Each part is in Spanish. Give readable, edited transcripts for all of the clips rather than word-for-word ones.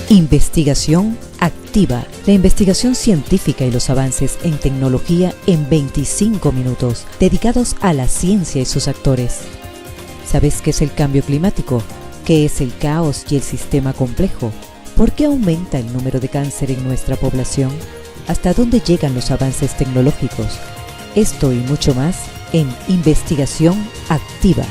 Investigación activa. La investigación científica y los avances en tecnología en 25 minutos, dedicados a la ciencia y sus actores. ¿Sabes qué es el cambio climático? ¿Qué es el caos y el sistema complejo? ¿Por qué aumenta el número de cáncer en nuestra población? ¿Hasta dónde llegan los avances tecnológicos? Esto y mucho más en Investigación Activa.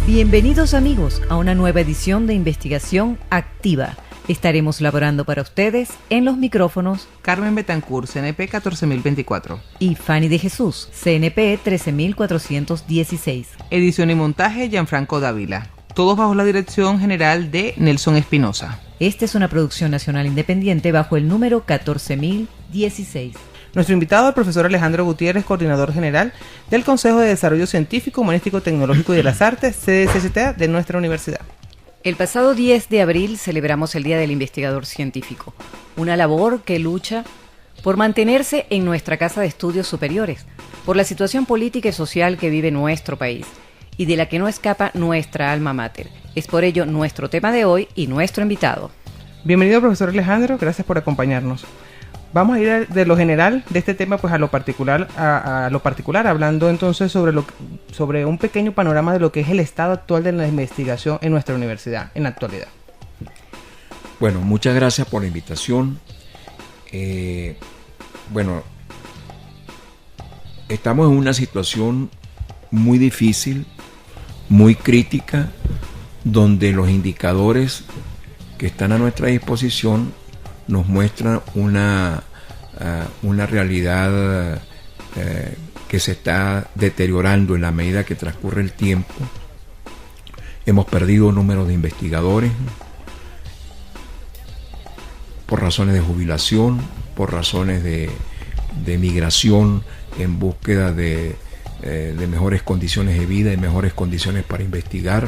Bienvenidos amigos a una nueva edición de Investigación Activa. Estaremos laborando para ustedes en los micrófonos Carmen Betancourt, CNP 14024 y Fanny de Jesús, CNP 13416. Edición y montaje Gianfranco Dávila. Todos bajo la dirección general de Nelson Espinosa. Esta es una producción nacional independiente bajo el número 14016. Nuestro invitado es el profesor Alejandro Gutiérrez, coordinador general del Consejo de Desarrollo Científico, Humanístico, Tecnológico y de las Artes, CDCCTA, de nuestra universidad. El pasado 10 de abril celebramos el Día del Investigador Científico, una labor que lucha por mantenerse en nuestra casa de estudios superiores, por la situación política y social que vive nuestro país y de la que no escapa nuestra alma mater. Es por ello nuestro tema de hoy y nuestro invitado. Bienvenido, profesor Alejandro, gracias por acompañarnos. Vamos a ir de lo general de este tema pues a lo particular, hablando entonces sobre un pequeño panorama de lo que es el estado actual de la investigación en nuestra universidad en la actualidad. Bueno, muchas gracias por la invitación. Estamos en una situación muy difícil, muy crítica, donde los indicadores que están a nuestra disposición nos muestran una realidad que se está deteriorando en la medida que transcurre el tiempo. Hemos perdido números de investigadores por razones de jubilación, por razones de migración en búsqueda de mejores condiciones de vida y mejores condiciones para investigar.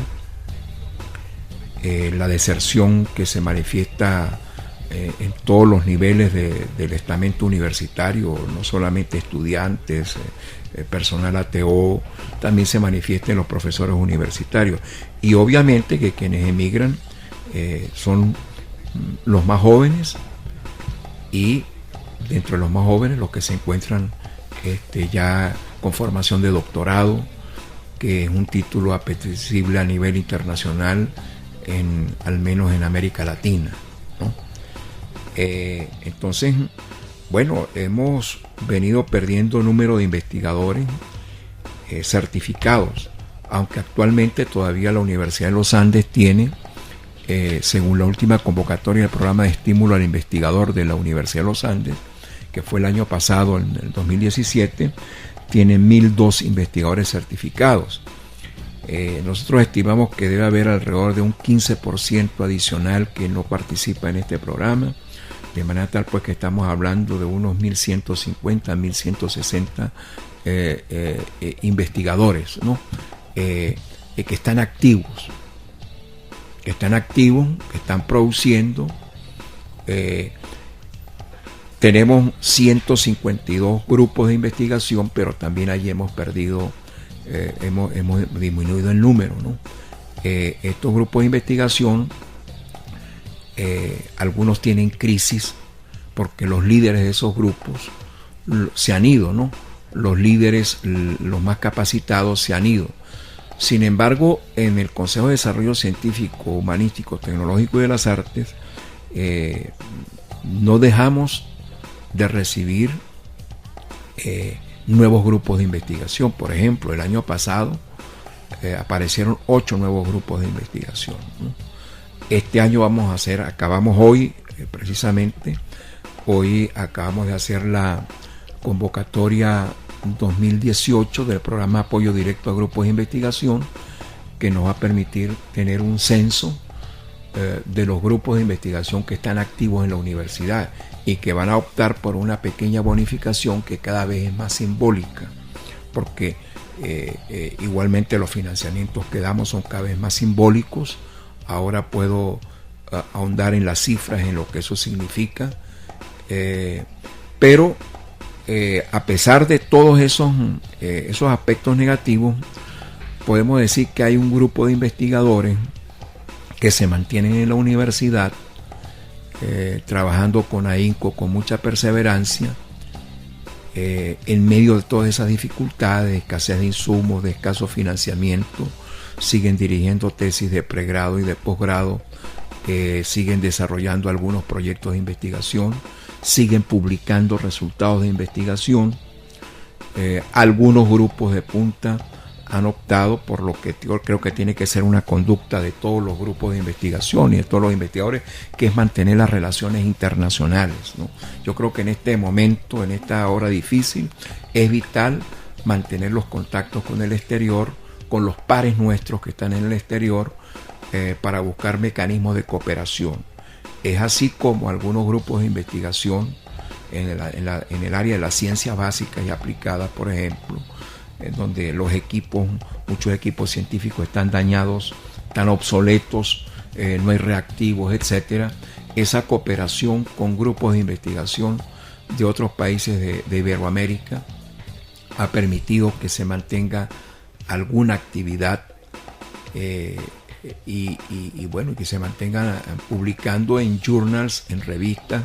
La deserción que se manifiesta en todos los niveles del estamento universitario, no solamente estudiantes, personal ATO, también se manifiesta en los profesores universitarios. Y obviamente que quienes emigran son los más jóvenes, y dentro de los más jóvenes los que se encuentran ya con formación de doctorado, que es un título apetecible a nivel internacional, al menos en América Latina, ¿no? Entonces, bueno, hemos venido perdiendo número de investigadores certificados, aunque actualmente todavía la Universidad de los Andes tiene, según la última convocatoria del programa de estímulo al investigador de la Universidad de los Andes, que fue el año pasado, en el 2017, tiene 1.002 investigadores certificados. Nosotros estimamos que debe haber alrededor de un 15% adicional que no participa en este programa, de manera tal pues que estamos hablando de unos 1.150, 1.160 investigadores, ¿no? Que están activos, que están produciendo. Tenemos 152 grupos de investigación, pero también allí hemos perdido, hemos disminuido el número, ¿no? Estos grupos de investigación, algunos tienen crisis porque los líderes de esos grupos se han ido, ¿no? Los líderes, los más capacitados, se han ido. Sin embargo, en el Consejo de Desarrollo Científico, Humanístico, Tecnológico y de las Artes, no dejamos de recibir nuevos grupos de investigación. Por ejemplo, el año pasado aparecieron 8 nuevos grupos de investigación, ¿no? Este año acabamos hoy, precisamente, hoy acabamos de hacer la convocatoria 2018 del programa Apoyo Directo a Grupos de Investigación, que nos va a permitir tener un censo de los grupos de investigación que están activos en la universidad y que van a optar por una pequeña bonificación que cada vez es más simbólica, porque igualmente los financiamientos que damos son cada vez más simbólicos. Ahora puedo ahondar en las cifras, en lo que eso significa, pero a pesar de todos esos aspectos negativos, podemos decir que hay un grupo de investigadores que se mantienen en la universidad, trabajando con ahínco, con mucha perseverancia, en medio de todas esas dificultades, de escasez de insumos, de escaso financiamiento, siguen dirigiendo tesis de pregrado y de posgrado, siguen desarrollando algunos proyectos de investigación, siguen publicando resultados de investigación. Algunos grupos de punta han optado por lo que yo creo que tiene que ser una conducta de todos los grupos de investigación y de todos los investigadores, que es mantener las relaciones internacionales, ¿no? Yo creo que en este momento, en esta hora difícil, es vital mantener los contactos con el exterior, con los pares nuestros que están en el exterior, para buscar mecanismos de cooperación. Es así como algunos grupos de investigación en el área de las ciencias básicas y aplicadas, por ejemplo, en donde muchos equipos científicos están dañados, están obsoletos, no hay reactivos, etcétera. Esa cooperación con grupos de investigación de otros países de Iberoamérica ha permitido que se mantenga alguna actividad y bueno, que se mantengan publicando en journals, en revistas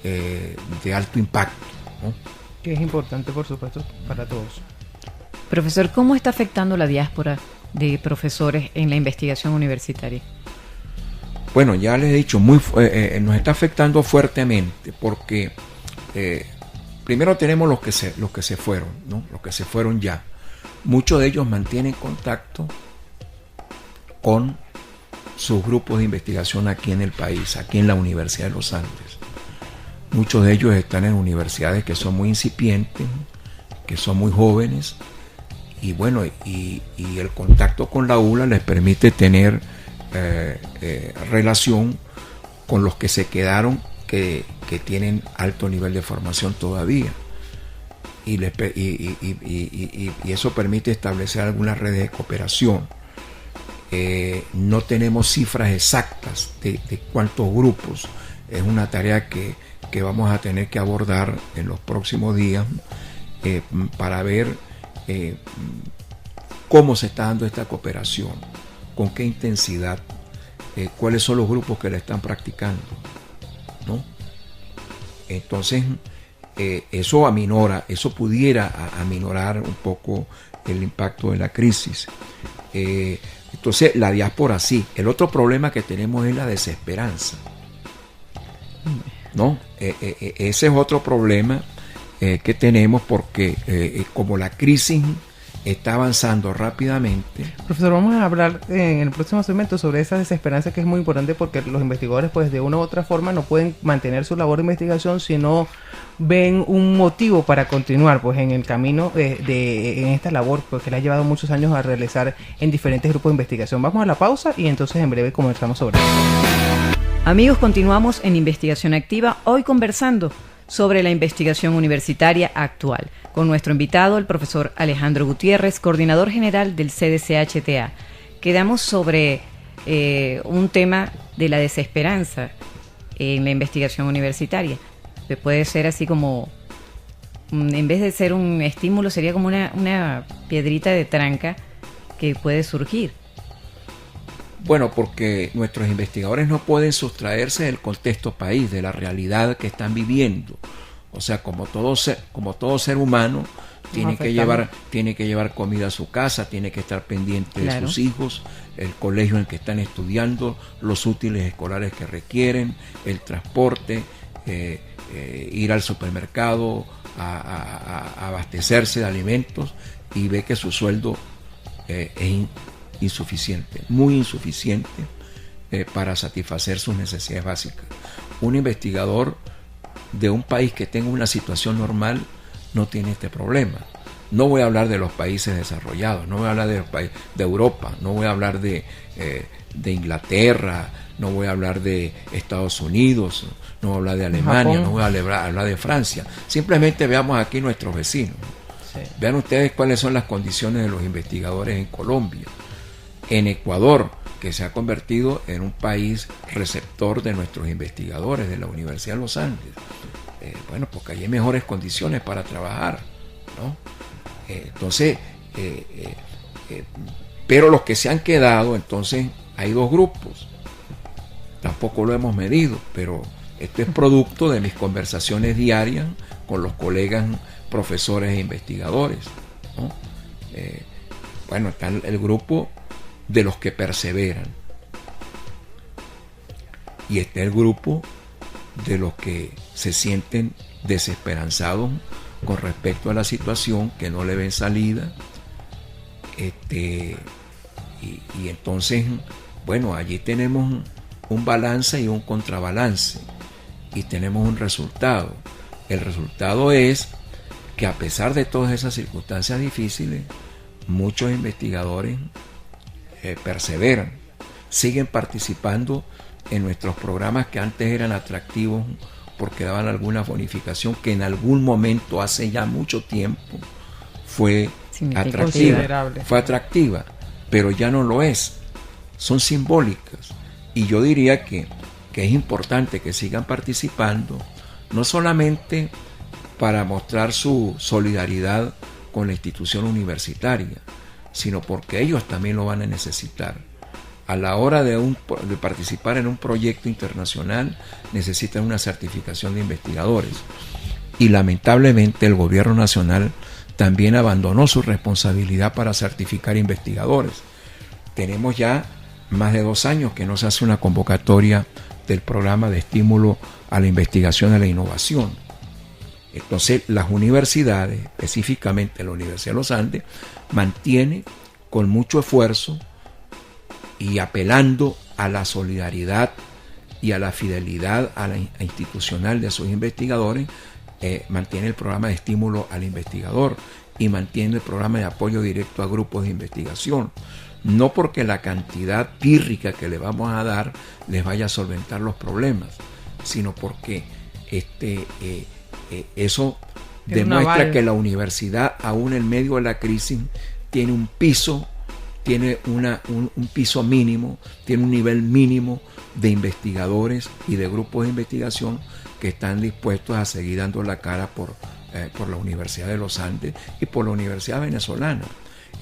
de alto impacto, ¿no? Que es importante, por supuesto, para todos. Profesor, ¿cómo está afectando la diáspora de profesores en la investigación universitaria? Bueno, ya les he dicho, nos está afectando fuertemente porque primero tenemos los que se fueron, ¿no? Los que se fueron ya. Muchos de ellos mantienen contacto con sus grupos de investigación aquí en el país, aquí en la Universidad de los Andes. Muchos de ellos están en universidades que son muy incipientes, que son muy jóvenes, y bueno, y el contacto con la ULA les permite tener relación con los que se quedaron, que tienen alto nivel de formación todavía, y eso permite establecer algunas redes de cooperación. No tenemos cifras exactas de cuántos grupos. Es una tarea que vamos a tener que abordar en los próximos días, para ver cómo se está dando esta cooperación, con qué intensidad, cuáles son los grupos que la están practicando, ¿no? Entonces, eso pudiera aminorar un poco el impacto de la crisis. Entonces, la diáspora sí. El otro problema que tenemos es la desesperanza, ¿no? Ese es otro problema que tenemos, porque como la crisis está avanzando rápidamente. Profesor, vamos a hablar en el próximo segmento sobre esa desesperanza, que es muy importante, porque los investigadores, pues de una u otra forma, no pueden mantener su labor de investigación si no ven un motivo para continuar pues en el camino en esta labor, pues, que le ha llevado muchos años a realizar en diferentes grupos de investigación. Vamos a la pausa y entonces en breve comenzamos sobre eso. Amigos, continuamos en Investigación Activa, hoy conversando sobre la investigación universitaria actual, con nuestro invitado, el profesor Alejandro Gutiérrez, coordinador general del CDCHTA. Quedamos sobre un tema de la desesperanza en la investigación universitaria, que puede ser así como, en vez de ser un estímulo, sería como una piedrita de tranca que puede surgir. Bueno, porque nuestros investigadores no pueden sustraerse del contexto país, de la realidad que están viviendo. O sea, como todo ser humano, tiene que llevar comida a su casa, tiene que estar pendiente de sus hijos, el colegio en el que están estudiando, los útiles escolares que requieren, el transporte, ir al supermercado a abastecerse de alimentos, y ve que su sueldo es insuficiente, muy insuficiente, para satisfacer sus necesidades básicas. Un investigador de un país que tenga una situación normal no tiene este problema. No voy a hablar de los países desarrollados, no voy a hablar de los países de Europa, no voy a hablar de Inglaterra, no voy a hablar de Estados Unidos, no voy a hablar de Alemania, Japón. No voy a hablar de Francia. Simplemente veamos aquí nuestros vecinos. Sí. Vean ustedes cuáles son las condiciones de los investigadores en Colombia, en Ecuador, que se ha convertido en un país receptor de nuestros investigadores de la Universidad de los Andes. Bueno, porque hay mejores condiciones para trabajar, ¿no? Entonces, pero los que se han quedado, entonces hay dos grupos. tampoco lo hemos medido, pero esto es producto de mis conversaciones diarias con los colegas profesores e investigadores, ¿no? Bueno, está el grupo de los que perseveran y está el grupo de los que se sienten desesperanzados con respecto a la situación, que no le ven salida, y entonces, bueno, allí tenemos un balance y un contrabalance y tenemos un resultado. El resultado es que, a pesar de todas esas circunstancias difíciles, muchos investigadores perseveran, siguen participando en nuestros programas que antes eran atractivos porque daban alguna bonificación que en algún momento, hace ya mucho tiempo, fue atractiva, pero ya no lo es, son simbólicas. Y yo diría que es importante que sigan participando, no solamente para mostrar su solidaridad con la institución universitaria, sino porque ellos también lo van a necesitar. A la hora de participar en un proyecto internacional, necesitan una certificación de investigadores. Y lamentablemente el gobierno nacional también abandonó su responsabilidad para certificar investigadores. Tenemos ya más de 2 años que no se hace una convocatoria del programa de estímulo a la investigación y a la innovación. Entonces, las universidades, específicamente la Universidad de los Andes, mantiene con mucho esfuerzo y apelando a la solidaridad y a la fidelidad a la institucional de sus investigadores, mantiene el programa de estímulo al investigador y mantiene el programa de apoyo directo a grupos de investigación. No porque la cantidad pírrica que le vamos a dar les vaya a solventar los problemas, sino porque eso demuestra que la universidad, aún en medio de la crisis, tiene un piso, tiene un piso mínimo, tiene un nivel mínimo de investigadores y de grupos de investigación que están dispuestos a seguir dando la cara por la Universidad de los Andes y por la Universidad Venezolana.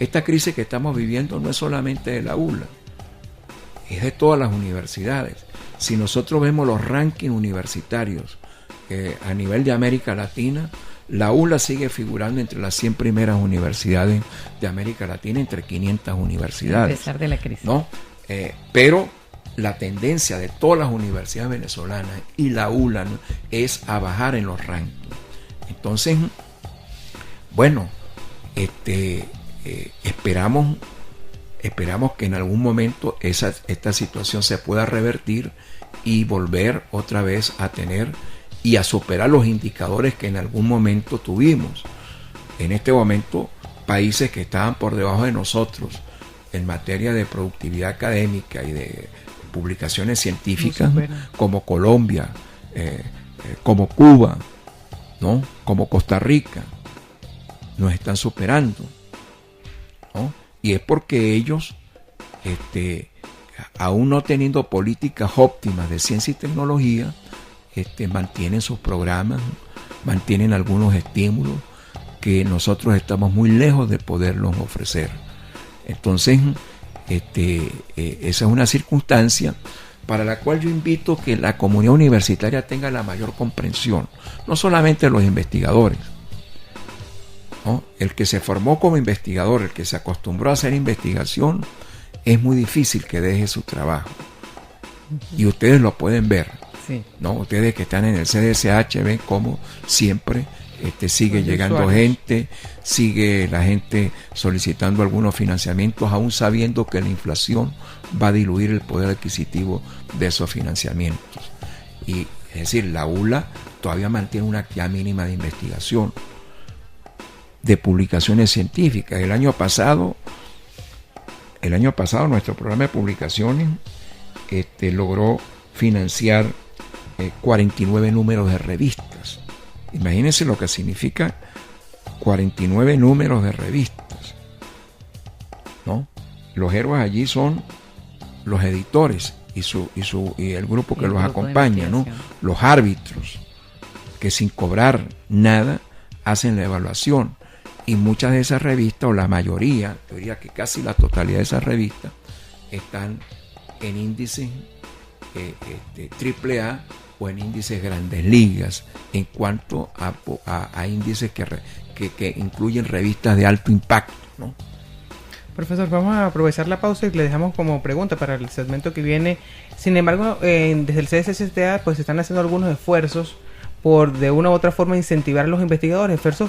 Esta crisis que estamos viviendo no es solamente de la ULA, es de todas las universidades. Si nosotros vemos los rankings universitarios a nivel de América Latina, la ULA sigue figurando entre las 100 primeras universidades de América Latina, entre 500 universidades. A pesar de la crisis. ¿No? Pero la tendencia de todas las universidades venezolanas y la ULA, ¿no?, es a bajar en los rankings. Entonces, bueno, esperamos que en algún momento esta situación se pueda revertir y volver otra vez a tener y a superar los indicadores que en algún momento tuvimos. En este momento, países que estaban por debajo de nosotros en materia de productividad académica y de publicaciones científicas, como Colombia, como Cuba, ¿no?, como Costa Rica, nos están superando, ¿no? Y es porque ellos, aún no teniendo políticas óptimas de ciencia y tecnología, mantienen sus programas, mantienen algunos estímulos que nosotros estamos muy lejos de poderlos ofrecer. Entonces, esa es una circunstancia para la cual yo invito que la comunidad universitaria tenga la mayor comprensión, no solamente los investigadores, ¿no? El que se formó como investigador, el que se acostumbró a hacer investigación, es muy difícil que deje su trabajo. Y ustedes lo pueden ver, sí, ¿no? Ustedes que están en el CDSH ven cómo siempre sigue llegando gente, sigue la gente solicitando algunos financiamientos, aún sabiendo que la inflación va a diluir el poder adquisitivo de esos financiamientos. Y es decir, la ULA todavía mantiene una actividad mínima de investigación, de publicaciones científicas. El año pasado nuestro programa de publicaciones logró financiar 49 números de revistas. Imagínense lo que significa 49 números de revistas, ¿no? Los héroes allí son los editores y el grupo que los acompaña, ¿no? Los árbitros, que sin cobrar nada hacen la evaluación. Y muchas de esas revistas, o la mayoría, yo diría que casi la totalidad de esas revistas, están en índices AAA o en índices grandes ligas, en cuanto a índices que incluyen revistas de alto impacto, ¿no? Profesor, vamos a aprovechar la pausa y le dejamos como pregunta para el segmento que viene. Sin embargo, desde el CSSTA pues se están haciendo algunos esfuerzos por de una u otra forma incentivar a los investigadores, esfuerzos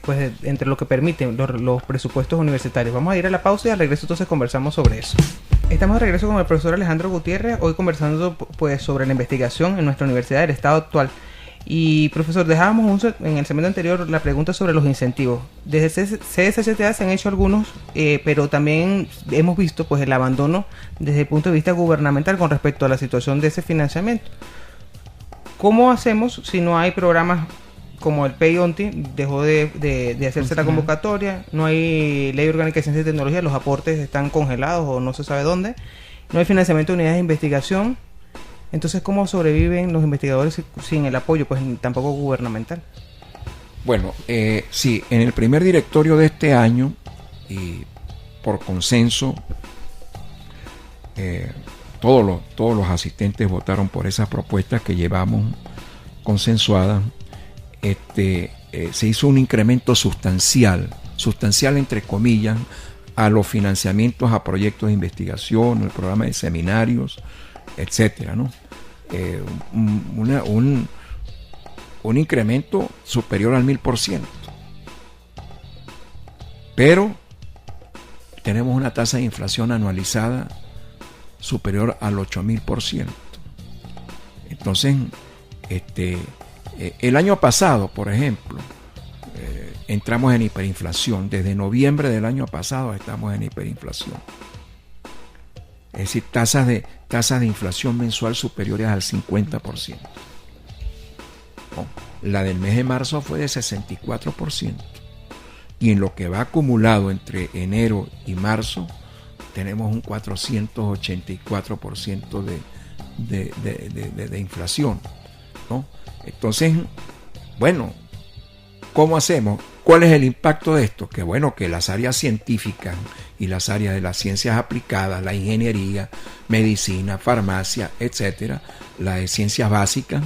pues entre lo que permiten los presupuestos universitarios. Vamos a ir a la pausa y al regreso entonces conversamos sobre eso. Estamos de regreso con el profesor Alejandro Gutiérrez, hoy conversando pues sobre la investigación en nuestra universidad del estado actual. Y profesor, dejábamos en el segmento anterior la pregunta sobre los incentivos. Desde el CSSTA se han hecho algunos, pero también hemos visto pues el abandono desde el punto de vista gubernamental con respecto a la situación de ese financiamiento. ¿Cómo hacemos si no hay programas como el PEI-ONTI? Dejó de hacerse la convocatoria, no hay ley orgánica de ciencia y tecnología, los aportes están congelados o no se sabe dónde, no hay financiamiento de unidades de investigación. Entonces, ¿cómo sobreviven los investigadores sin el apoyo, pues tampoco gubernamental? Bueno, sí, en el primer directorio de este año, y por consenso, todos los asistentes votaron por esas propuestas que llevamos consensuadas. Se hizo un incremento sustancial entre comillas, a los financiamientos a proyectos de investigación, el programa de seminarios, etcétera, ¿no? Un incremento superior al 1000%. Pero tenemos una tasa de inflación anualizada superior al 8000%. Entonces, el año pasado, por ejemplo, entramos en hiperinflación. Desde noviembre del año pasado estamos en hiperinflación. Es decir, tasas de inflación mensual superiores al 50%. La del mes de marzo fue de 64%. Y en lo que va acumulado entre enero y marzo, tenemos un 484% de inflación, ¿no? Entonces, bueno, ¿cómo hacemos? ¿Cuál es el impacto de esto? Que bueno, que las áreas científicas y las áreas de las ciencias aplicadas, la ingeniería, medicina, farmacia, etcétera, las de ciencias básicas,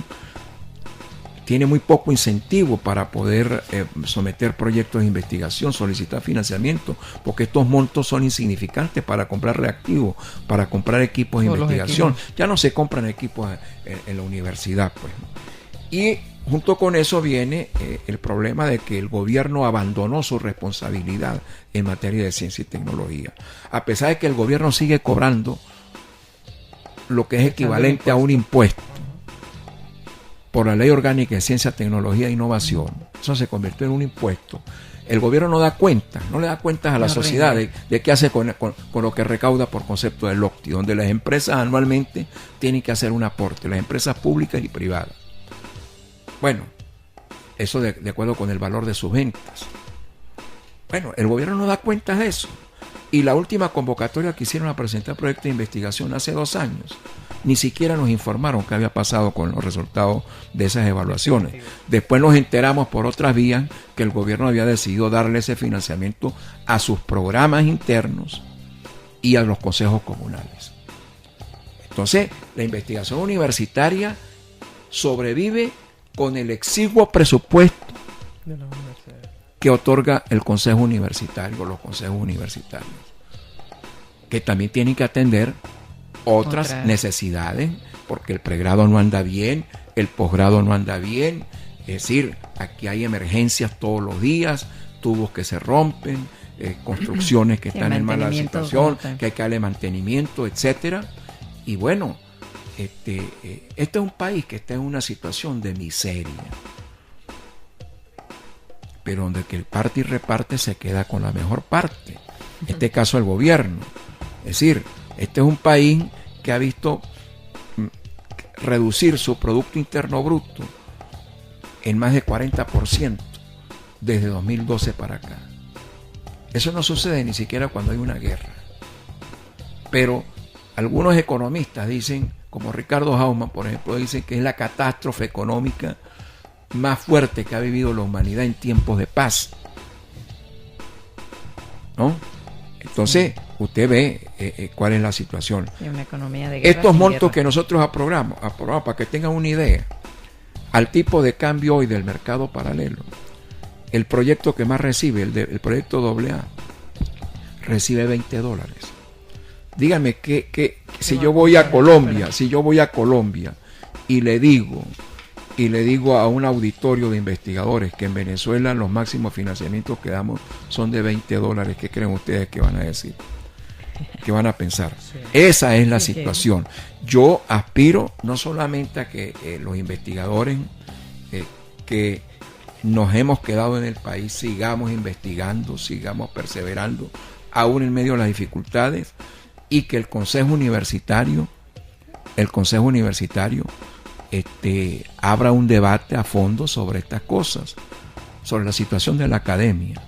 tiene muy poco incentivo para poder someter proyectos de investigación, solicitar financiamiento, porque estos montos son insignificantes para comprar reactivos, para comprar equipos de investigación. Ya no se compran equipos en la universidad, pues. Y junto con eso viene el problema de que el gobierno abandonó su responsabilidad en materia de ciencia y tecnología. A pesar de que el gobierno sigue cobrando lo que es equivalente a un impuesto por la Ley Orgánica de Ciencia, Tecnología e Innovación, eso se convirtió en un impuesto. El gobierno no le da cuentas a la sociedad de qué hace con lo que recauda por concepto del OCTI, donde las empresas anualmente tienen que hacer un aporte, las empresas públicas y privadas. Bueno, eso de acuerdo con el valor de sus ventas. Bueno, el gobierno no da cuenta de eso. Y la última convocatoria que hicieron a presentar proyectos de investigación hace 2 años, ni siquiera nos informaron qué había pasado con los resultados de esas evaluaciones. Después nos enteramos por otras vías que el gobierno había decidido darle ese financiamiento a sus programas internos y a los consejos comunales. Entonces, la investigación universitaria sobrevive con el exiguo presupuesto que otorga el Consejo Universitario, los consejos universitarios, que también tienen que atender otras necesidades, porque el pregrado no anda bien, el posgrado no anda bien, es decir, aquí hay emergencias todos los días, tubos que se rompen, construcciones que están en mala situación, que hay que darle mantenimiento, etcétera. Y bueno, este es un país que está en una situación de miseria, pero donde que el parte y reparte se queda con la mejor parte, en este caso el gobierno. Es decir, este es un país que ha visto reducir su Producto Interno Bruto en más de 40% desde 2012 para acá. Eso no sucede ni siquiera cuando hay una guerra. Pero algunos economistas dicen, como Ricardo Hauman, por ejemplo, dicen que es la catástrofe económica más fuerte que ha vivido la humanidad en tiempos de paz, ¿no? Entonces, usted ve cuál es la situación. Y una economía de guerra. Estos montos que nosotros aprobamos, para que tengan una idea, al tipo de cambio hoy del mercado paralelo, el proyecto que más recibe, el proyecto AA, recibe $20. Dígame que si yo voy a Colombia, y le digo a un auditorio de investigadores que en Venezuela los máximos financiamientos que damos son de $20, ¿qué creen ustedes que van a decir? ¿Qué van a pensar? Sí. Esa es la situación. Yo aspiro no solamente a que los investigadores que nos hemos quedado en el país sigamos investigando, sigamos perseverando, aún en medio de las dificultades, y que el Consejo Universitario abra un debate a fondo sobre estas cosas, sobre la situación de la academia.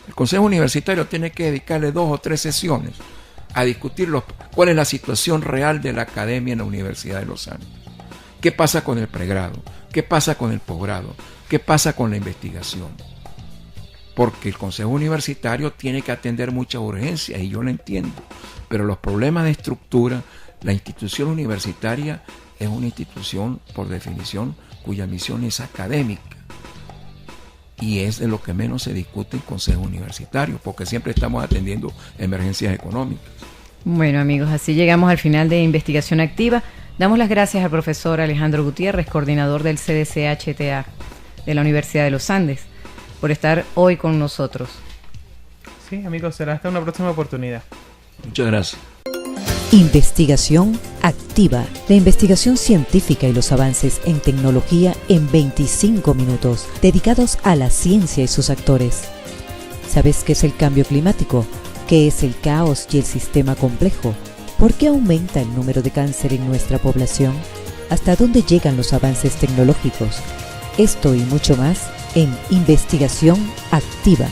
El Consejo Universitario tiene que dedicarle 2 o 3 sesiones a discutir cuál es la situación real de la academia en la Universidad de los Andes. ¿Qué pasa con el pregrado? ¿Qué pasa con el posgrado? ¿Qué pasa con la investigación? Porque el Consejo Universitario tiene que atender muchas urgencias, y yo lo entiendo, pero los problemas de estructura, la institución universitaria es una institución, por definición, cuya misión es académica, y es de lo que menos se discute en Consejo Universitario, porque siempre estamos atendiendo emergencias económicas. Bueno, amigos, así llegamos al final de Investigación Activa. Damos las gracias al profesor Alejandro Gutiérrez, coordinador del CDC-HTA de la Universidad de los Andes, por estar hoy con nosotros. Sí, amigos, será hasta una próxima oportunidad. Muchas gracias. Investigación Activa. La investigación científica y los avances en tecnología en 25 minutos, dedicados a la ciencia y sus actores. ¿Sabes qué es el cambio climático? ¿Qué es el caos y el sistema complejo? ¿Por qué aumenta el número de cáncer en nuestra población? ¿Hasta dónde llegan los avances tecnológicos? Esto y mucho más en Investigación Activa.